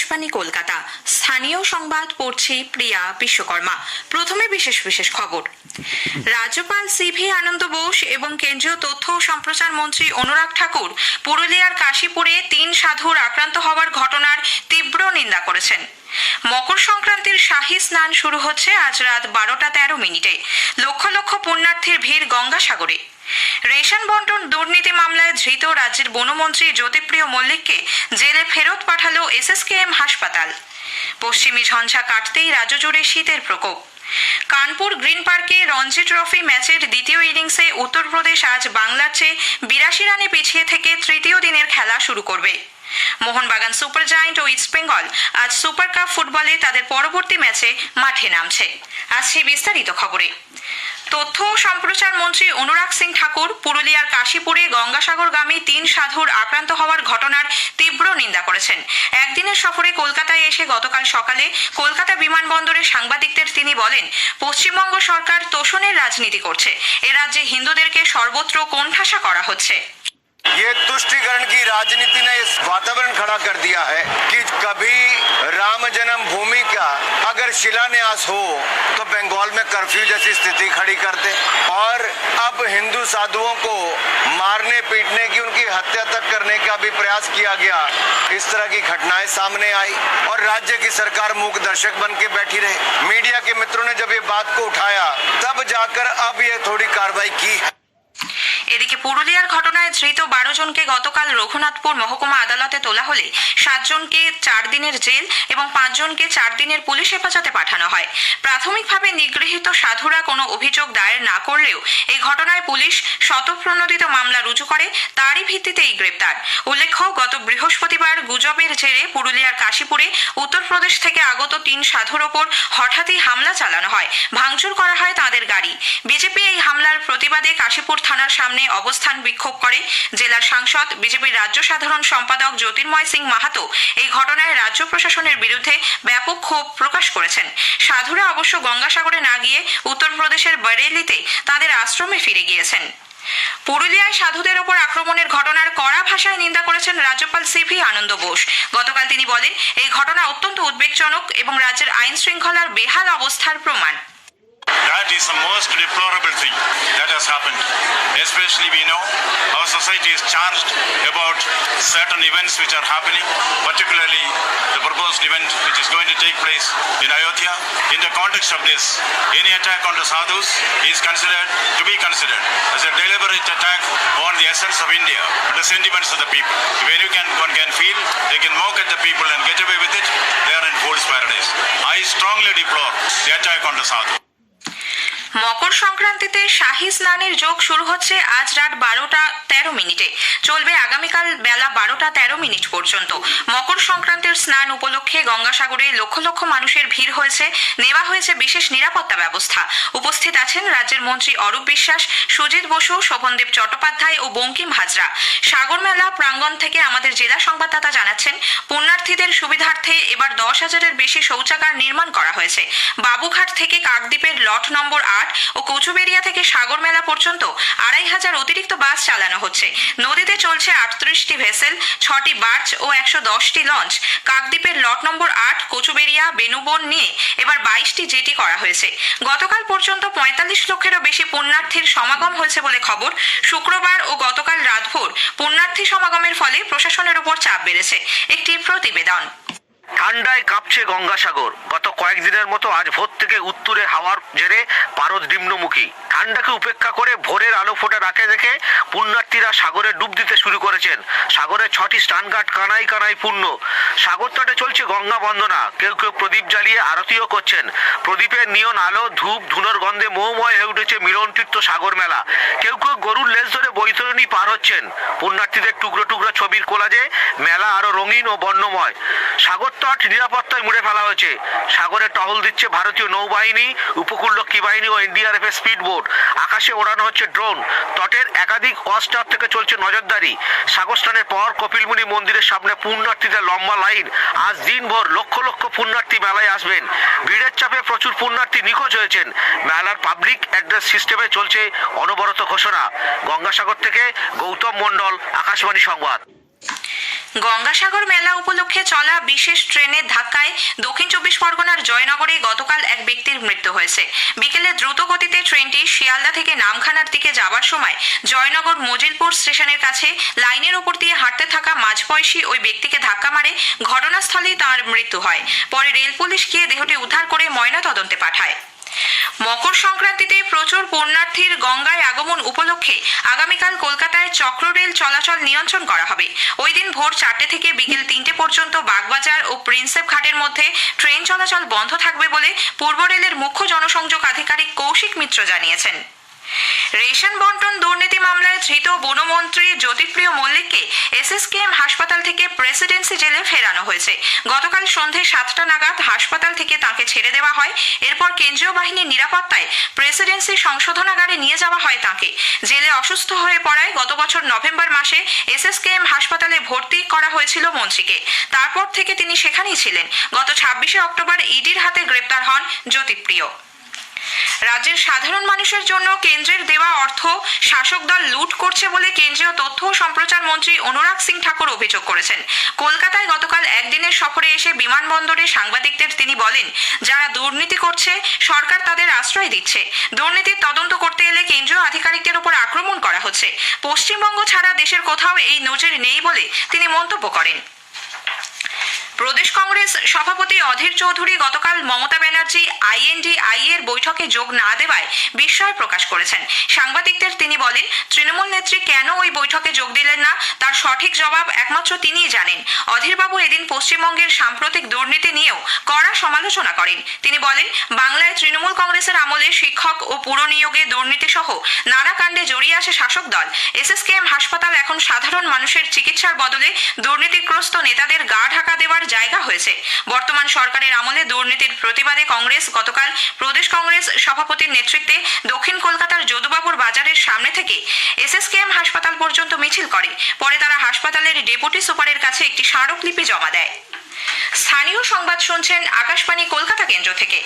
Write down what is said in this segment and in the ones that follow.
আকাশবাণী কলকাতা। স্থানীয় সংবাদ পড়ছি প্রিয়া বিশ্বকর্মা। প্রথমে বিশেষ বিশেষ খবর। রাজ্যপাল সিভি আনন্দ বোস এবং কেন্দ্রীয় তথ্য ও সম্প্রচার মন্ত্রী অনুরাগ ঠাকুর পুরুলিয়ার কাশীপুরে 3 সাধুর আক্রান্ত হওয়ার ঘটনার তীব্র নিন্দা করেছেন। মকর সংক্রান্তির শাহী স্নান শুরু হচ্ছে আজ রাত 12টা 13 মিনিটে। লক্ষ লক্ষ পুণ্যার্থীর ভিড় গঙ্গাসাগরে। রেশন বন্টন দুর্নীতি মামলায় ধৃত রাজ্যের বনমন্ত্রী জ্যোতিপ্রিয় মল্লিককে জেলে ফেরত পাঠালো এসএসকেএম হাসপাতাল। পশ্চিমী ঝঞ্ঝা কাটতেই রাজ্য জুড়ে শীতের প্রকোপ। কানপুর গ্রিন পার্কে রঞ্জি ট্রফি ম্যাচের দ্বিতীয় ইনিংসে উত্তরপ্রদেশ আজ বাংলার চেয়ে 82 রানে পিছিয়ে থেকে তৃতীয় দিনের খেলা শুরু করবে। মোহনবাগান সুপার জায়ান্ট ও ইস্ট বেঙ্গল আজ সুপার কাপ ফুটবলে তাদের পরবর্তী ম্যাচে মাঠে নামছে। আসছে বিস্তারিত খবরে। তথ্য ও সম্প্রচার মন্ত্রী অনুরাগ সিং ঠাকুর পুরুলিয়ার কাশীপুরে গঙ্গাসাগরগামী 3 সাধুর আক্রান্ত হওয়ার ঘটনার তীব্র নিন্দা করেছেন। একদিনের সফরে কলকাতায় এসে গতকাল সকালে কলকাতা বিমানবন্দরে সাংবাদিকদের তিনি বলেন, পশ্চিমবঙ্গ সরকার তোষণের রাজনীতি করছে। এ রাজ্যে হিন্দুদেরকে সর্বত্র কোণঠাসা করা হচ্ছে। ये तुष्टीकरण की राजनीति ने इस वातावरण खड़ा कर दिया है कि कभी राम जन्म भूमि का अगर शिलान्यास हो तो बंगाल में कर्फ्यू जैसी स्थिति खड़ी कर दे, और अब हिंदू साधुओं को मारने पीटने की, उनकी हत्या तक करने का भी प्रयास किया गया। इस तरह की घटनाएं सामने आई और राज्य की सरकार मूक दर्शक बन के बैठी रहे। मीडिया के मित्रों ने जब ये बात को उठाया तब जाकर अब ये थोड़ी कार्रवाई की है। এদিকে পুরুলিয়ার ঘটনায় ধৃত 12 জনকে গতকাল রঘুনাথপুর মহকুমা আদালতে তোলা হলে 7 জনকে 4 দিনের জেল এবং 5 জনকে 4 দিনের পুলিশ হেফাজতে পাঠানো হয়। প্রাথমিকভাবে নিগৃহীত সাধুরা কোনো অভিযোগ দায়ের না করলেও এই ঘটনায় পুলিশ স্বতঃপ্রণোদিত মামলা রুজু করে, তারই ভিত্তিতে এই গ্রেপ্তার। উল্লেখ্য, গত বৃহস্পতিবার গুজবের জেরে পুরুলিয়ার কাশীপুরে উত্তরপ্রদেশ থেকে আগত 3 সাধুর ওপর হঠাৎই হামলা চালানো হয়, ভাঙচুর করা হয় তাদের গাড়ি। বিজেপি এই হামলার প্রতিবাদে কাশীপুর থানার সামনে অবস্থান বিক্ষোভ করে। জেলার সাংসদ বিজেপির রাজ্য সাধারণ সম্পাদক জ্যোতির্ময় সিং মাহাতো এই ঘটনায় রাজ্য প্রশাসনের বিরুদ্ধে ব্যাপক ক্ষোভ প্রকাশ করেছেন। সাধুরা অবশ্য গঙ্গাসাগরে না গিয়ে উত্তরপ্রদেশের বরেলিতে তাদের আশ্রমে ফিরে গিয়েছেন। পুরুলিয়ায় সাধুদের ওপর আক্রমণের ঘটনার কড়া ভাষায় নিন্দা করেছেন রাজ্যপাল সিভি আনন্দ বোস। গতকাল তিনি বলেন, এই ঘটনা অত্যন্ত উদ্বেগজনক এবং রাজ্যের আইন শৃঙ্খলার বেহাল অবস্থার প্রমাণ। That is the most deplorable thing that has happened. Especially we know our society is charged about certain events which are happening, particularly the proposed event which is going to take place in Ayodhya. In the context of this, any attack on the sadhus is considered as a deliberate attack on the essence of India, the sentiments of the people. When one can feel they can mock at the people and get away with it, they are in fool's paradise. I strongly deplore the attack on the sadhu. মকর সংক্রান্তিতে শাহী স্নানের যোগ শুরু হচ্ছে আজ রাত 12টা 13 মিনিটে, চলবে আগামীকাল বেলা 12টা 13 মিনিট পর্যন্ত। মকর সংক্রান্তির স্নান উপলক্ষে গঙ্গাসাগরে লক্ষ লক্ষ মানুষের ভিড় হয়েছে, নেওয়া হয়েছে বিশেষ নিরাপত্তা ব্যবস্থা। উপস্থিত আছেন রাজ্যের মন্ত্রী অরূপ বিশ্বাস, সুজিত বসু, শোভনদেব চট্টোপাধ্যায় ও বঙ্কিম হাজরা। সাগর মেলা প্রাঙ্গণ থেকে আমাদের জেলা সংবাদদাতা জানাচ্ছেন, পুণ্যার্থীদের সুবিধার্থে এবার 10,000-এর বেশি শৌচাগার নির্মাণ করা হয়েছে। বাবুঘাট থেকে কাকদ্বীপের লট নম্বর 8 ও কচুবেড়িয়া থেকে সাগর মেলা পর্যন্ত 2,500 অতিরিক্ত বাস চালানো হচ্ছে। নদীতে চলছে 38টি ভেসেল, 6টি বার্জ ও 110টি লঞ্চ। কাকদ্বীপের লট নম্বর 8, কচুবেড়িয়া, বেনুবন নিয়ে এবার 22টি জেটি করা হয়েছে। গতকাল পর্যন্ত 45 লক্ষেরও বেশি পুণ্যার্থীর সমাগম হয়েছে বলে খবর। শুক্রবার ও গতকাল রাতভর পুণ্যার্থী সমাগমের ফলে প্রশাসনের উপর চাপ বেড়েছে। একটি প্রতিবেদন। ঠান্ডায় কাঁপছে গঙ্গাসাগর। গত কয়েকদিনের মতো আজ ভোর থেকে উত্তুরে হাওয়ার জেরে পারদ নিম্নমুখী। ঠান্ডাকে উপেক্ষা করে ভোরের আলো ফোটা রাখে দেখে পুণ্যার্থীরা সাগরে ডুব দিতে শুরু করেছেন। সাগরে 6টি স্নানঘাট কানাই কানাই পূর্ণ। সাগর তটে চলছে গঙ্গা বন্দনা। কেউ কেউ প্রদীপ জ্বালিয়ে আরতিও করছেন। প্রদীপের নিয়ন আলো, ধূপ ধুনোর গন্ধে মোহময় হয়ে উঠেছে মিলন তীর্থ সাগর মেলা। কেউ কেউ গরুর লেজ ধরে বৈতরণী পার হচ্ছেন। পুণ্যার্থীদের টুকরো টুকরো ছবির কোলাজে মেলা আরো রঙিন ও বর্ণময়। সাগর তট নিরাপত্তায় মুড়ে ফেলা হয়েছে। সাগরে টহল দিচ্ছে ভারতীয় নৌবাহিনী, উপকূলরক্ষী বাহিনী ও এনডিআরএফ এর স্পিড বোট। আকাশে ওড়ানো হচ্ছে ড্রোন। তটের একাধিক ওয়াচ টাওয়ার থেকে চলছে নজরদারি। সাগর স্নানের পর কপিলমুনি মন্দিরের সামনে পুণ্যার্থীদের লম্বা লাইন। আজ দিনভর লক্ষ লক্ষ পুণ্যার্থী মেলায় আসবেন। ভিড়ের চাপে প্রচুর পুণ্যার্থী নিখোঁজ হয়েছেন। মেলার পাবলিক অ্যাড্রেস সিস্টেমে চলছে অনবরত ঘোষণা। গঙ্গাসাগর থেকে গৌতম মণ্ডল, আকাশবাণী সংবাদ। গঙ্গাসাগর মেলা উপলক্ষে চলা বিশেষ ট্রেনের ধাক্কায় দক্ষিণ চব্বিশ পরগনার জয়নগরে গতকাল এক ব্যক্তির মৃত্যু হয়েছে। বিকেলে দ্রুত গতিতে ট্রেনটি শিয়ালদা থেকে নামখানার দিকে যাবার সময় জয়নগর মজিলপুর স্টেশনের কাছে লাইনের ওপর দিয়ে হাঁটতে থাকা মাঝবয়সী ওই ব্যক্তিকে ধাক্কা মারে ঘটনাস্থলেই তাঁর মৃত্যু হয়। পরে রেল পুলিশ গিয়ে দেহটি উদ্ধার করে ময়নাতদন্তে পাঠায়। মকর সংক্রান্তিতে প্রচুর পুণ্যার্থীর গঙ্গায় আগমন উপলক্ষে আগামীকাল কলকাতায় চক্ররেল চলাচল নিয়ন্ত্রণ করা হবে। ওই দিন ভোর 4টে থেকে বিকেল 3টে পর্যন্ত বাগবাজার ও প্রিন্সেপ ঘাটের মধ্যে ট্রেন চলাচল বন্ধ থাকবে বলে পূর্ব রেলের মুখ্য জনসংযোগ আধিকারিক কৌশিক মিত্র জানিয়েছেন। রেশন বন্টন দুর্নীতি মামলায় ধৃত বনমন্ত্রী জ্যোতিপ্রিয় মল্লিককে এসএসকেএম হাসপাতাল থেকে প্রেসিডেন্সি জেলে ফেরানো হয়েছে। গতকাল সন্ধে 7টা নাগাদ হাসপাতাল থেকে তাকে ছেড়ে দেওয়া হয়। এরপর কেন্দ্রীয় বাহিনীর নিরাপত্তায় প্রেসিডেন্সি সংশোধনাগারে নিয়ে যাওয়া হয় তাকে। জেলে অসুস্থ হয়ে পড়ায় গত বছর নভেম্বর মাসে এসএসকেএম হাসপাতালে ভর্তি করা হয়েছিল মন্ত্রীকে। তারপর থেকে তিনি সেখানেই ছিলেন। গত 26শে অক্টোবর ইডির হাতে গ্রেপ্তার হন জ্যোতিপ্রিয়। রাজ্যের সাধারণ মানুষের জন্য কেন্দ্রের দেওয়া অর্থ শাসক দল লুট করছে বলে কেন্দ্রীয় তথ্য ও সম্প্রচার মন্ত্রী অনুরাগ সিং ঠাকুর অভিযোগ করেছেন। কলকাতায় গতকাল একদিনের সফরে এসে বিমানবন্দরে সাংবাদিকদের তিনি বলেন, যারা দুর্নীতি করছে সরকার তাদের আশ্রয় দিচ্ছে। দুর্নীতির তদন্ত করতে এলে কেন্দ্রীয় আধিকারিকদের উপর আক্রমণ করা হচ্ছে। পশ্চিমবঙ্গ ছাড়া দেশের কোথাও এই নজির নেই বলে তিনি মন্তব্য করেন। প্রদেশ কংগ্রেস সভাপতি অধীর চৌধুরী গতকাল মমতা ব্যানার্জি INDI এর বৈঠকে যোগ না দেওয়ায় বিস্ময় প্রকাশ করেছেন। সাংবাদিকদের তিনি বলেন, তৃণমূল নেত্রী কেন ওই বৈঠকে যোগ দিলেন না তার সঠিক জবাব একমাত্র তিনিই জানেন। অধীরবাবু এদিন পশ্চিমবঙ্গের সাম্প্রতিক দুর্নীতি নিয়েও কড়া সমালোচনা করেন। তিনি বলেন, বাংলায় তৃণমূল কংগ্রেসের আমলে শিক্ষক ও পুর নিয়োগে দুর্নীতি সহ নানা কাণ্ডে জড়িয়ে আসে শাসক দল। এসএসকেএম হাসপাতাল এখন সাধারণ মানুষের চিকিৎসার বদলে দুর্নীতিগ্রস্ত নেতাদের গা ঢাকা দেওয়ার জায়গা হয়েছে। বর্তমান সরকারের আমলে দুর্নীতির প্রতিবাদে কংগ্রেস গতকাল প্রদেশ কংগ্রেস সভাপতির নেতৃত্বে দক্ষিণ কলকাতার যদুবাবুর বাজারের সামনে থেকে এসএসকেএম হাসপাতাল পর্যন্ত মিছিল করে। পরে তারা হাসপাতালের ডেপুটি সুপারের কাছে একটি স্মারকলিপি জমা দেয়। স্থানীয় সংবাদ শুনছেন আকাশবাণী কলকাতা কেন্দ্র থেকে।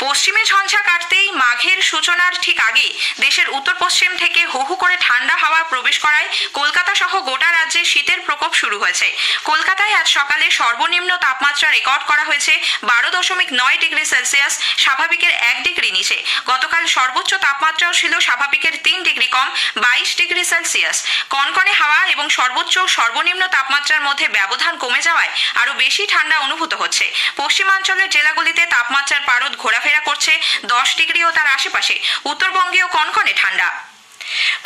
পশ্চিমে ঝঞ্ঝা কাটতেই মাঘের সূচনার ঠিক আগে দেশের উত্তর পশ্চিম থেকে হু হু করে ঠান্ডা হাওয়া প্রবেশ করায় কলকাতা সহ গোটা রাজ্যে শীতের প্রকোপ শুরু হয়েছে। কলকাতায় আজ সকালে সর্বনিম্ন তাপমাত্রা রেকর্ড করা হয়েছে 12.9 ডিগ্রি সেলসিয়াস, স্বাভাবিকের 1 ডিগ্রি নিচে। গতকাল সর্বোচ্চ তাপমাত্রাও ছিল স্বাভাবিকের 3 ডিগ্রি কম, 22 ডিগ্রি সেলসিয়াস। কনকনে হাওয়া এবং সর্বোচ্চ সর্বনিম্ন তাপমাত্রার মধ্যে ব্যবধান কমে যাওয়ায় আরো বেশি ঠান্ডা অনুভূত হচ্ছে। পশ্চিমাঞ্চলের জেলাগুলিতে তাপমাত্রার পারদ ঘোরাফেরা করছে 10 ডিগ্রি ও তার আশেপাশে। উত্তরবঙ্গেও কনকনে ঠান্ডা।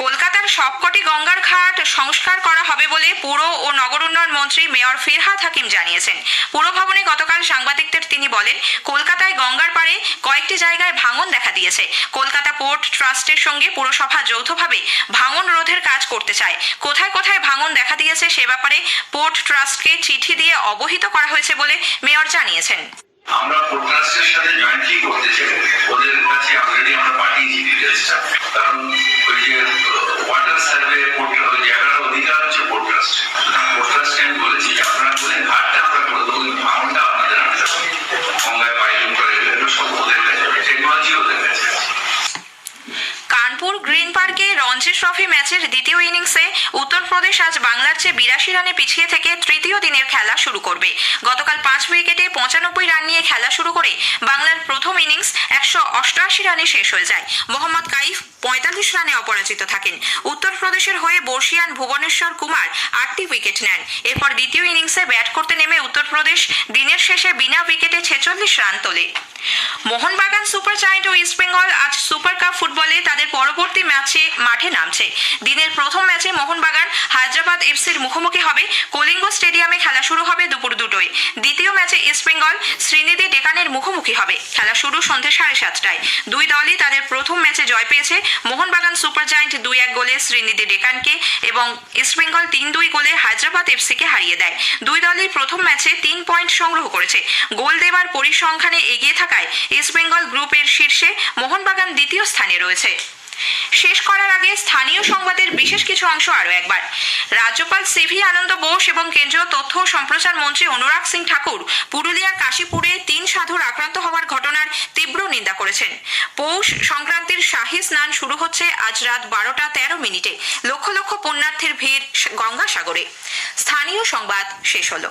কলকাতার সবকটি গঙ্গার ঘাট সংস্কার করা হবে বলে পুর ও নগর উন্নয়ন মন্ত্রী মেয়র ফিরহাদ হাকিম জানিয়েছেন। পুর ভবনে গতকাল সাংবাদিকদের তিনি বলেন, কলকাতায় গঙ্গার পাড়ে কয়েকটি জায়গায় ভাঙন দেখা দিয়েছে। কলকাতা পোর্ট ট্রাস্টের সঙ্গে পুরসভা যৌথভাবে ভাঙন রোধের কাজ করতে চায়। কোথায় কোথায় ভাঙন দেখা দিয়েছে সে ব্যাপারে পোর্ট ট্রাস্টকে চিঠি দিয়ে অবহিত করা হয়েছে বলে মেয়র জানিয়েছেন। আমরা পোর্ট ট্রাস্টের সাথে জয়েন্টলি করতে চাই, ওদের কাছে অলরেডি আমরা পাঠিয়েছি ডিটেলসটা। কারণ ওই যে ওয়াটার সার্ভে পোর্ট জায়গার অধিকার হচ্ছে পোর্ট ট্রাস্ট। পোর্ট ট্রাস্টকে আমি বলেছি যে আপনারা বলেন ঘাটটা আমরা করে দেবো, কিন্তু ভাঙনটা আপনাদের আনতে হবে। গঙ্গায় পাইলিং করে এগুলো সব ওদের কাছে, টেকনোলজি ওদের কাছে। কানপুর গ্রিন পার্কে রঞ্জি ট্রফি ম্যাচের দ্বিতীয় ইনিংসে উত্তরপ্রদেশ আজ বাংলার চেয়ে 82 রানে পিছিয়ে থেকে তৃতীয় দিনের খেলা শুরু করবে। গতকাল 5 উইকেটে 95 রান নিয়ে খেলা শুরু করে বাংলার প্রথম ইনিংস 188 রানে শেষ হয়ে যায়। মোহাম্মদ কাইফ 45 রানে অপরাজিত থাকেন। উত্তরপ্রদেশের হয়ে বর্ষিয়ান ভুবনেশ্বর কুমার 8টি উইকেট নেন। এরপর দ্বিতীয় ইনিংসে ব্যাট করতে নেমে উত্তরপ্রদেশ দিনের শেষে বিনা উইকেটে 46 রান তোলে। মোহনবাগান সুপার জায়ান্ট ও ইস্টবেঙ্গল আজ সুপার কাপ ফুটবলে তাদের পরবর্তী ম্যাচে মাঠে নামছে। দিনের প্রথম ম্যাচে মোহনবাগান হায়দ্রাবাদ এফসির মুখোমুখি হবে। কলিঙ্গ স্টেডিয়ামে খেলা শুরু হবে দুপুর 2টায়। দ্বিতীয় ম্যাচে ইস্টবেঙ্গল শ্রীনিধি ডেকানের মুখোমুখি হবে। খেলা শুরু সন্ধ্যে 7:30টায়। দুই দলই তাদের প্রথম ম্যাচে জয় পেয়েছে। মোহনবাগান সুপার জায়ান্ট 2-1 গোলে শ্রীনিধি ডেকানকে এবং ইস্টবেঙ্গল 3-2 গোলে হায়দ্রাবাদ এফসিকে হারিয়ে দেয়। দুই দলই প্রথম ম্যাচে 3 পয়েন্ট সংগ্রহ করেছে। গোল দেবার পরিসংখ্যানে এগিয়ে থাকায় ইস্টবেঙ্গল গ্রুপের শীর্ষে, মোহনবাগান দ্বিতীয় স্থানে রয়েছে। শেষ করার আগে স্থানীয় সংবাদের বিশেষ কিছু অংশ আরও একবার। রাজ্যপাল সিভি আনন্দ বোস এবং কেন্দ্রীয় তথ্য ও সম্প্রচার মন্ত্রী অনুরাগ সিং ঠাকুর পুরুলিয়ার কাশীপুরে 3 সাধুর আক্রান্ত হওয়ার ঘটনার তীব্র নিন্দা করেছেন। পৌষ সংক্রান্তির শাহী স্নান শুরু হচ্ছে আজ রাত 12:13 লক্ষ লক্ষ পুণ্যার্থীর ভিড় গঙ্গাসাগরে। স্থানীয় সংবাদ শেষ হলো।